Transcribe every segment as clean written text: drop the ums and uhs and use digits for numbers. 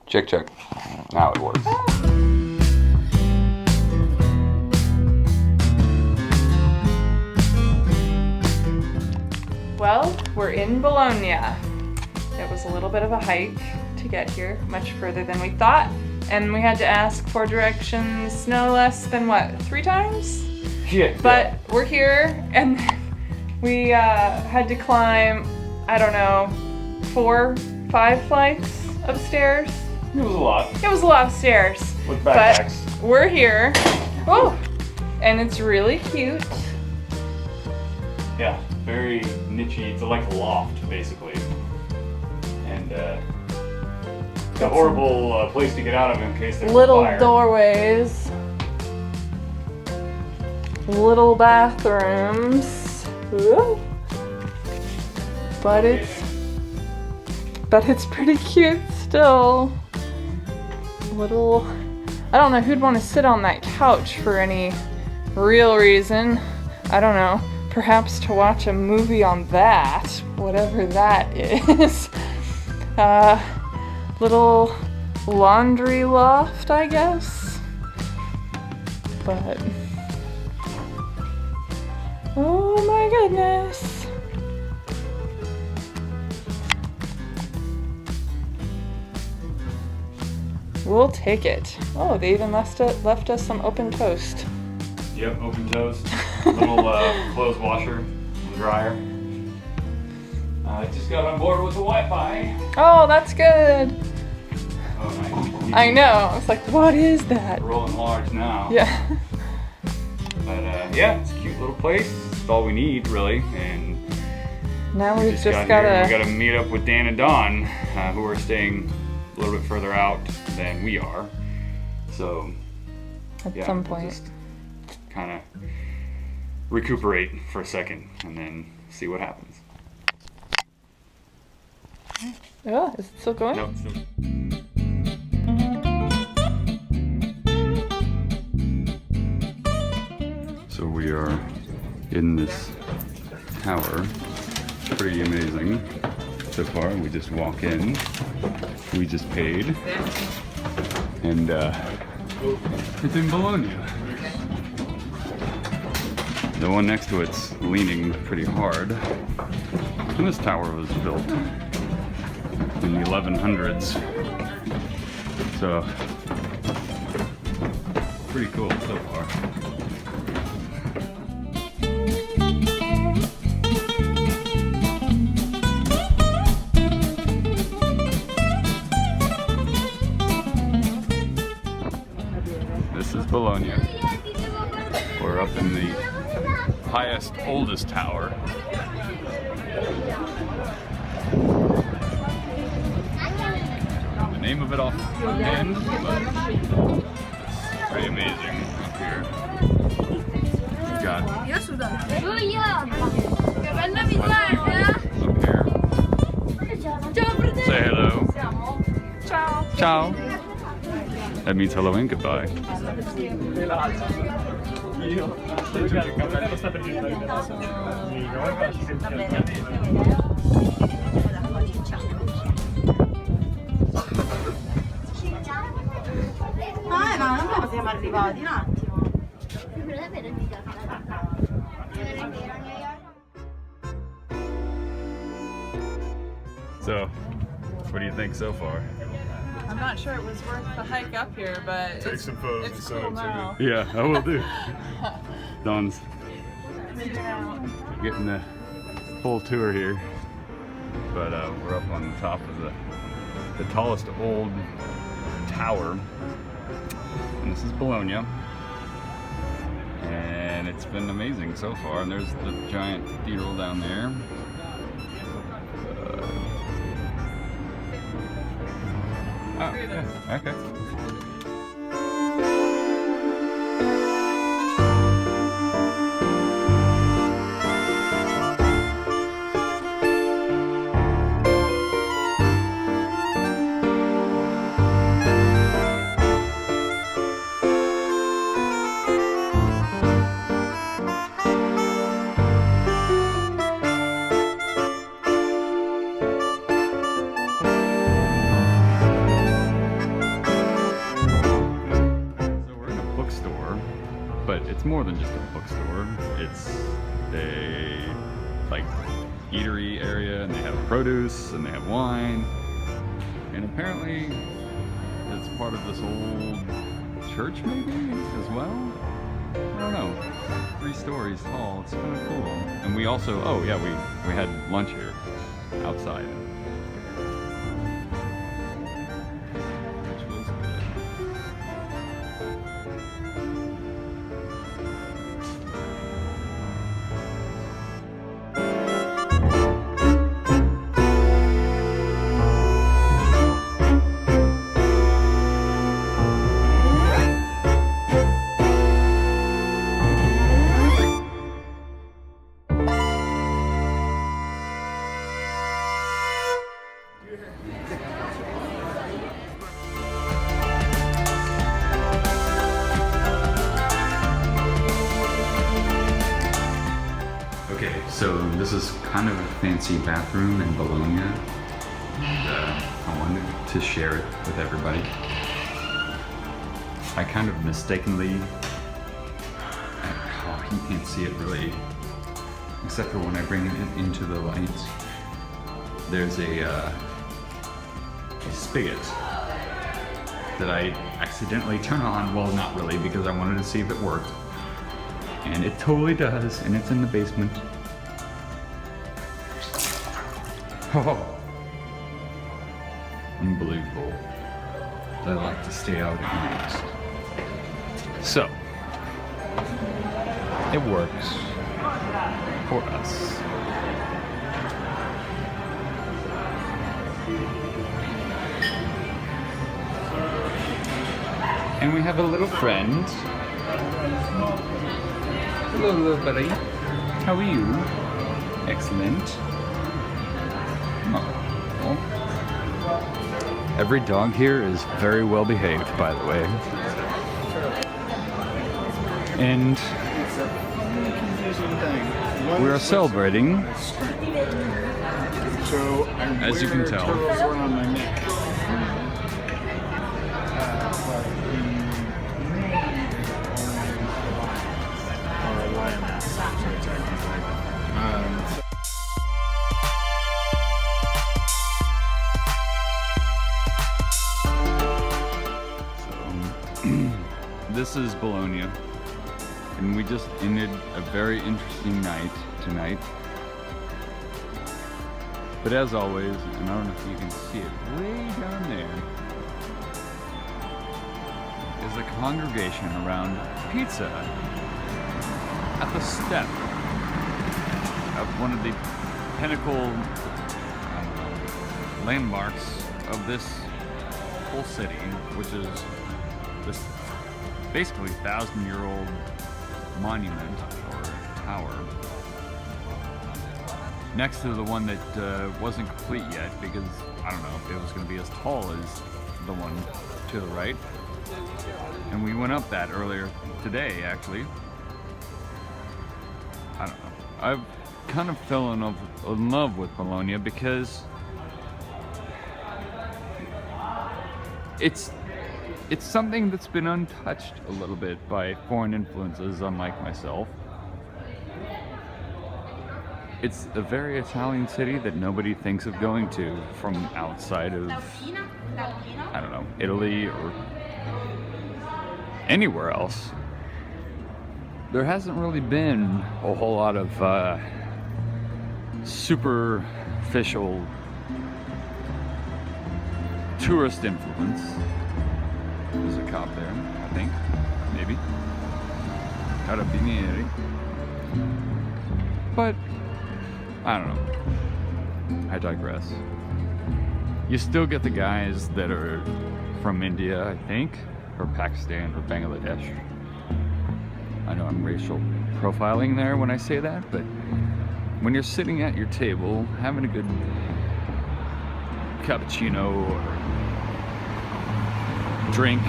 Check, check. Now it works. Well, we're in Bologna. It was a little bit of a hike to get here, much further than we thought. And we had to ask for directions no less than what, 3 times? Yeah. But we're here, and we had to climb, I don't know, 4, 5 flights of stairs. It was a lot. It was a lot of stairs. With backpacks. But we're here. Oh, and it's really cute. Yeah, very nichey. It's like a loft, basically. And it's a horrible place to get out of in case there's Little a fire. doorways. Little bathrooms. Ooh. But it's pretty cute still. Little, I don't know who'd want to sit on that couch for any real reason. I don't know. Perhaps to watch a movie on that, whatever that is. Little laundry loft, I guess. But, oh my goodness. We'll take it. Oh, they even left us some open toast. Yep, open toast. Little clothes washer and dryer. I just got on board with the Wi-Fi. Oh, that's good. Oh, nice. I know. It's like, what is that? Rolling large now. Yeah. But yeah, it's a cute little place. It's all we need, really. And Now we've just here. We gotta. gotta meet up with Dan and Dawn, who are staying a little bit further out than we are. So At yeah, some we'll point. just kind of recuperate for a second and then see what happens. Oh, is it still going? Nope, still- So we are in this tower. Pretty amazing so far. We just walk in. We just paid. And it's in Bologna. The one next to it's leaning pretty hard. And this tower was built in the 1100s. So, pretty cool so far. This is Bologna. We're up in the highest, oldest tower. The name of it offhand, but it's pretty amazing up here. We've got up here. Say hello. Ciao. Ciao. That means hello and goodbye. Ah, no, non proprio siamo arrivati, un attimo. So, what do you think so far? I'm not sure it was worth the hike up here, but Take some photos and it's send cool them to me. now. Yeah, I will do. Dawn's getting the full tour here, but we're up on the top of the tallest old tower, and this is Bologna, and it's been amazing so far. And there's the giant cathedral down there. Oh, yeah, okay. more than just a bookstore. It's a like eatery area, and they have produce and they have wine, and apparently it's part of this old church maybe as well. I don't know. 3 stories tall. It's kind of cool. And we also, oh yeah, we had lunch here outside. Which was good. Okay, so this is kind of a fancy bathroom in Bologna, and I wanted to share it with everybody. I kind of mistakenly, oh, you can't see it really, except for when I bring it into the light. There's a spigot that I accidentally turn on, well not really, because I wanted to see if it worked. And it totally does, and it's in the basement. Oh, unbelievable. I like to stay out at night. So, it works for us. And we have a little friend. Hello, little buddy. How are you? Excellent. Oh. Every dog here is very well behaved, by the way. And we are celebrating, as you can tell. This is Bologna, and we just ended a very interesting night tonight. But as always, and I don't know if you can see it way down there, is a congregation around pizza at the step of one of the pinnacle landmarks of this whole city, which is this basically 1,000-year-old monument or tower next to the one that wasn't complete yet, because I don't know if it was going to be as tall as the one to the right. And we went up that earlier today, actually. I don't know. I've kind of fell in love with Bologna because it's something that's been untouched a little bit by foreign influences, unlike myself. It's a very Italian city that nobody thinks of going to from outside of, I don't know, Italy or anywhere else. There hasn't really been a whole lot of superficial tourist influence. There's a cop there, I think. Maybe. Carabinieri. But, I don't know. I digress. You still get the guys that are from India, I think, or Pakistan, or Bangladesh. I know I'm racial profiling there when I say that, but when you're sitting at your table, having a good cappuccino or drink,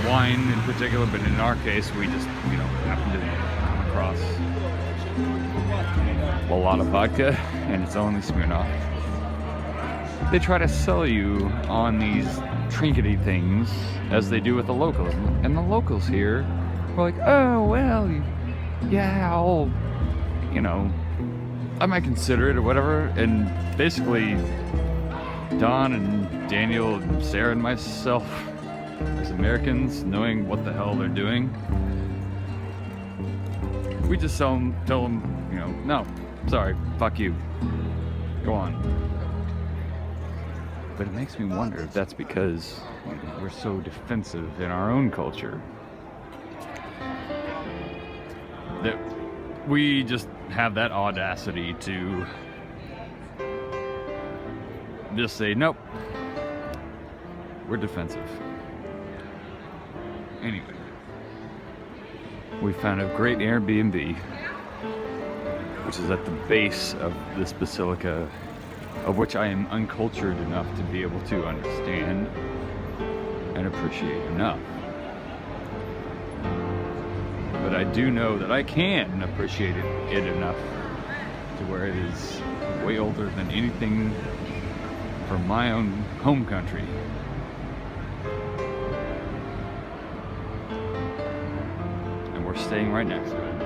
wine in particular, but in our case, we just, happen to come across a lot of vodka, and it's only Smirnoff. They try to sell you on these trinkety things, as they do with the locals. And the locals here we're like, oh, well, yeah, I might consider it or whatever. And basically, Don and Daniel and Sarah and myself, as Americans, knowing what the hell they're doing, we just tell them, no, sorry, fuck you, go on. But it makes me wonder if that's because we're so defensive in our own culture that we just have that audacity to just say, nope, we're defensive. Anyway, we found a great Airbnb, which is at the base of this basilica, of which I am uncultured enough to be able to understand and appreciate enough. But I do know that I can appreciate it enough to where it is way older than anything from my own home country. And we're staying right next to it.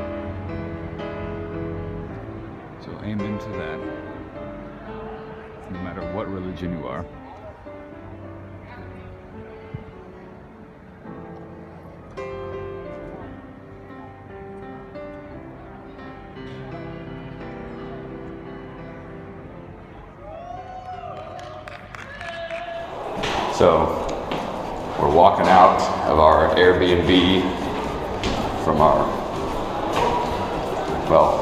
So amen to that. No matter what religion you are. So, we're walking out of our Airbnb from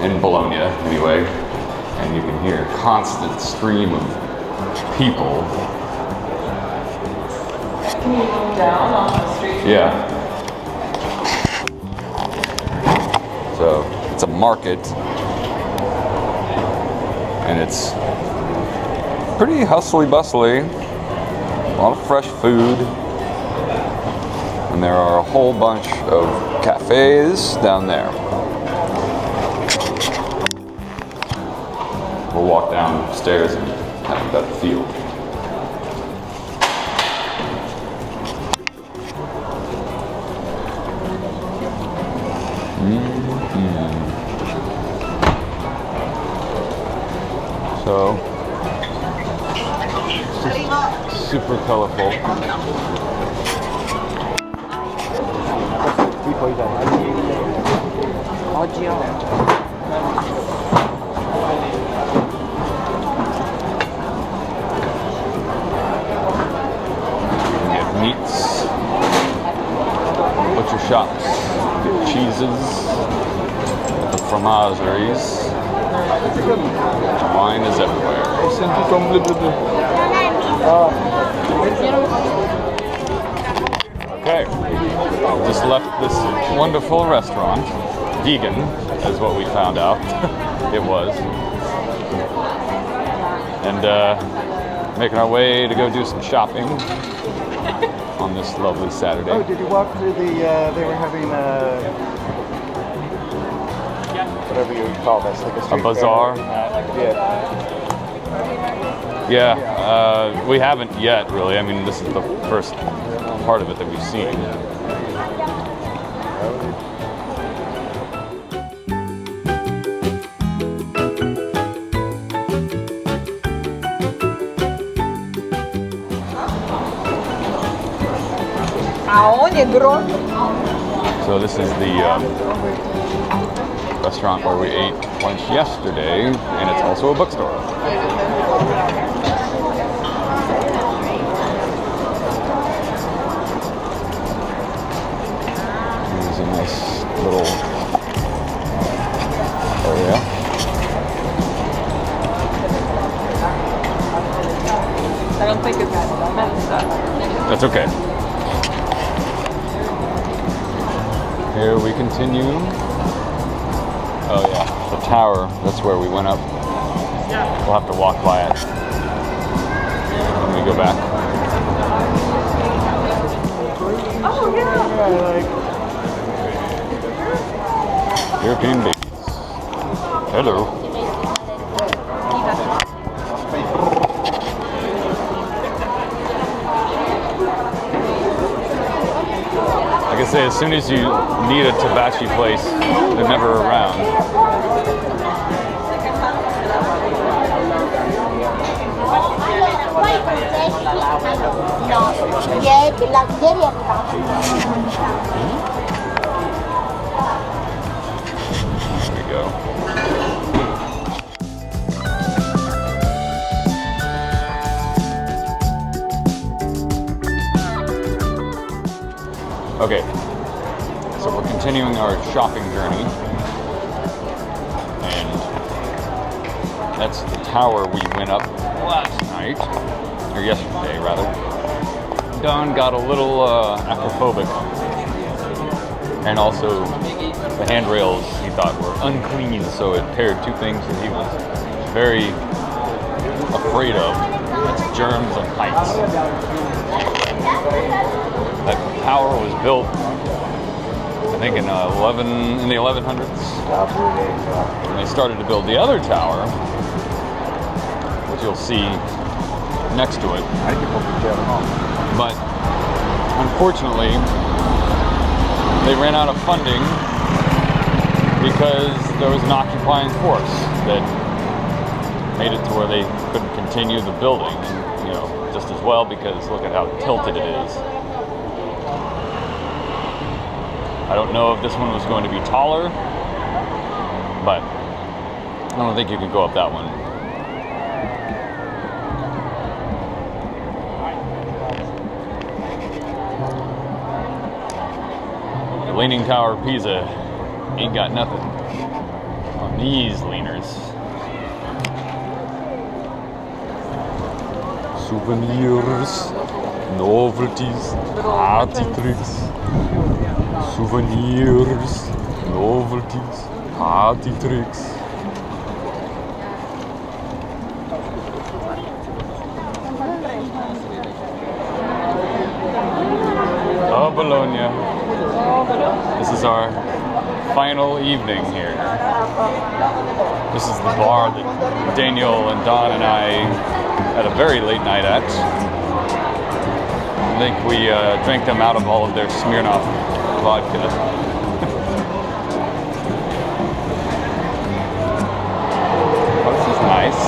in Bologna anyway, and you can hear a constant stream of people. Down on the street. Yeah. So, it's a market, and it's pretty hustly bustly. A lot of fresh food, and there are a whole bunch of cafes down there. We'll walk downstairs and have a better feel. So, super colorful. You get meats, butcher shops, you get cheeses, the fromageries. Wine is everywhere. Okay, just left this wonderful restaurant. Vegan is what we found out it was. And making our way to go do some shopping on this lovely Saturday. Oh, did you walk through the, they were having whatever you would call this, like a street bazaar? Yeah. Yeah, we haven't yet, really. I mean, this is the first part of it that we've seen. So this is the restaurant where we ate lunch yesterday, and it's also a bookstore. There's a nice little area. I don't think it's messed up. That's okay. Here we continue. Oh yeah, the tower, that's where we went up. We'll have to walk by it when we go back. Oh yeah. European babies. Hello. I guess say, as soon as you need a hibachi place, they're never around. There we go. Okay, so we're continuing our shopping journey, and that's the tower we went up last night, or yesterday rather. Don got a little acrophobic, and also the handrails he thought were unclean, so it paired two things that he was very afraid of. That's germs and heights. That tower was built, I think, in the 1100s. And they started to build the other tower, which you'll see next to it. But unfortunately, they ran out of funding because there was an occupying force that made it to where they couldn't continue the building. And, you know, just as well, because look at how tilted it is. I don't know if this one was going to be taller, but I don't think you could go up that one. The Leaning Tower of Pisa ain't got nothing on these leaners. Souvenirs, novelties, party tricks. Souvenirs, novelties, party tricks. Oh, Bologna. This is our final evening here. This is the bar that Daniel and Don and I had a very late night at. I think we drank them out of all of their Smirnoff vodka. Oh, this is nice.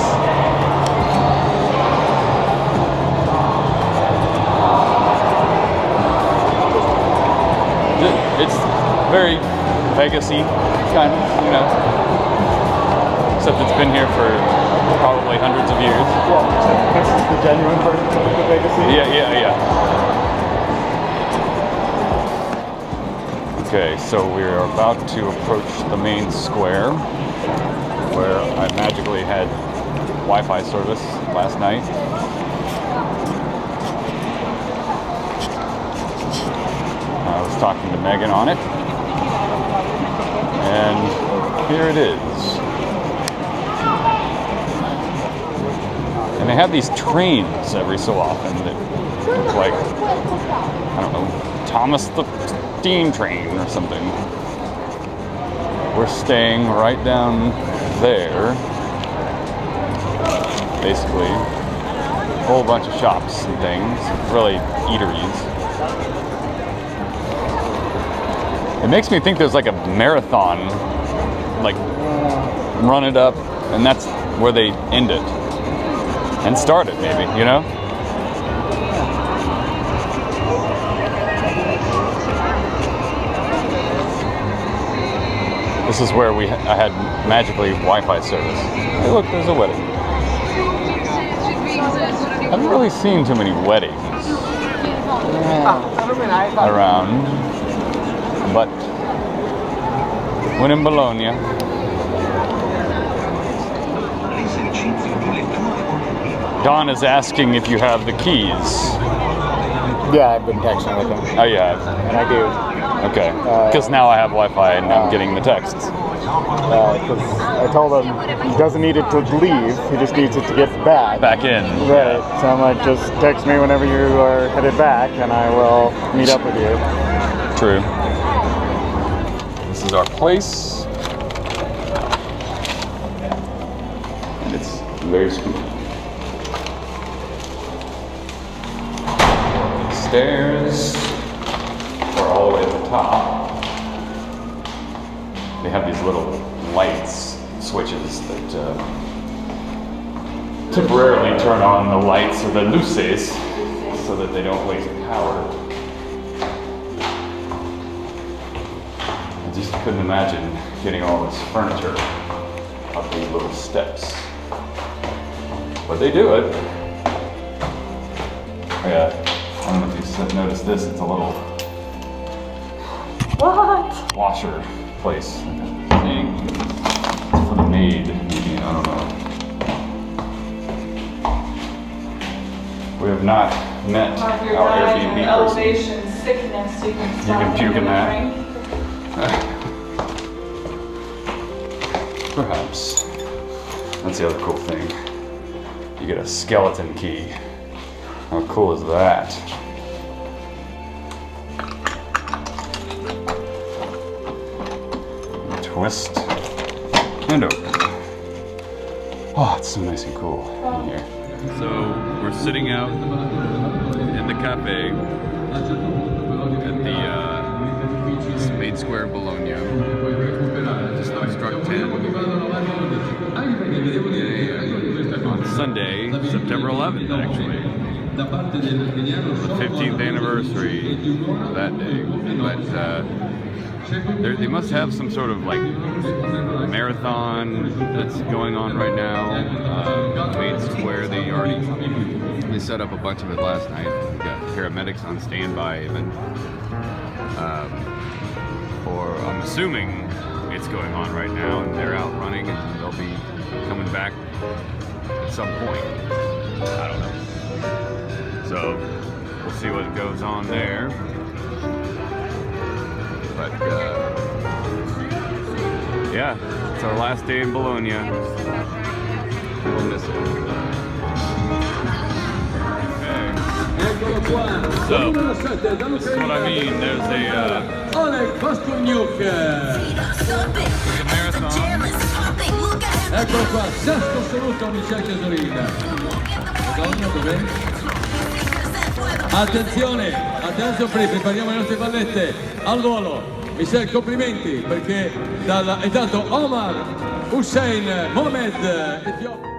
It's very Vegas-y, kind of, you know. Except it's been here for probably hundreds of years. Well, this is the genuine version of the Vegas. Yeah. Okay, so we're about to approach the main square, where I magically had Wi-Fi service last night. I was talking to Megan on it, and here it is. And they have these trains every so often that look like, I don't know, Thomas the Steam Train or something. We're staying right down there. Basically, a whole bunch of shops and things, really eateries. It makes me think there's like a marathon, like run it up, and that's where they end it. And start it, maybe, you know? This is where I had magically Wi-Fi service. Hey, look, there's a wedding. I haven't really seen too many weddings around, but when in Bologna, Don is asking if you have the keys. Yeah, I've been texting with him. Oh, you have? And I do. Okay. Because now I have Wi-Fi and I'm getting the texts. Because I told him he doesn't need it to leave, he just needs it to get back. Back in. Right. So I'm like, just text me whenever you are headed back and I will meet up with you. True. This is our place. And it's very smooth. Stairs are all the way up. top, they have these little lights, switches that temporarily turn on the lights or the luces so that they don't waste power. I just couldn't imagine getting all this furniture up these little steps. But they do it. Yeah, I don't know if you noticed this, it's a little What? washer place. Thing. It's for the maid, maybe, I don't know. We have not met Or if you're our dying Airbnb of person. elevation sickness, you can stop can puke in that. right? Perhaps. That's the other cool thing. You get a skeleton key. How cool is that? Twist and open. Oh, it's so nice and cool in here. So we're sitting out in the cafe at the main square of Bologna. Just struck 10 on Sunday, September 11th, actually. The 15th anniversary of that day. But they must have some sort of like marathon that's going on right now. Main Square, they set up a bunch of it last night. We got paramedics on standby even. Or I'm assuming it's going on right now and they're out running and they'll be coming back at some point. I don't know. So we'll see what goes on there. But yeah, it's our last day in Bologna. We'll miss it. Okay. So, this is what I mean. There's a marathon. Eccolo qua, sesto assoluto Michel Casolina. Madonna, dov'è? Attenzione, prepariamo le nostre pallette al volo. Michel, complimenti perché è dato Omar Hussein Mohamed Etiopia.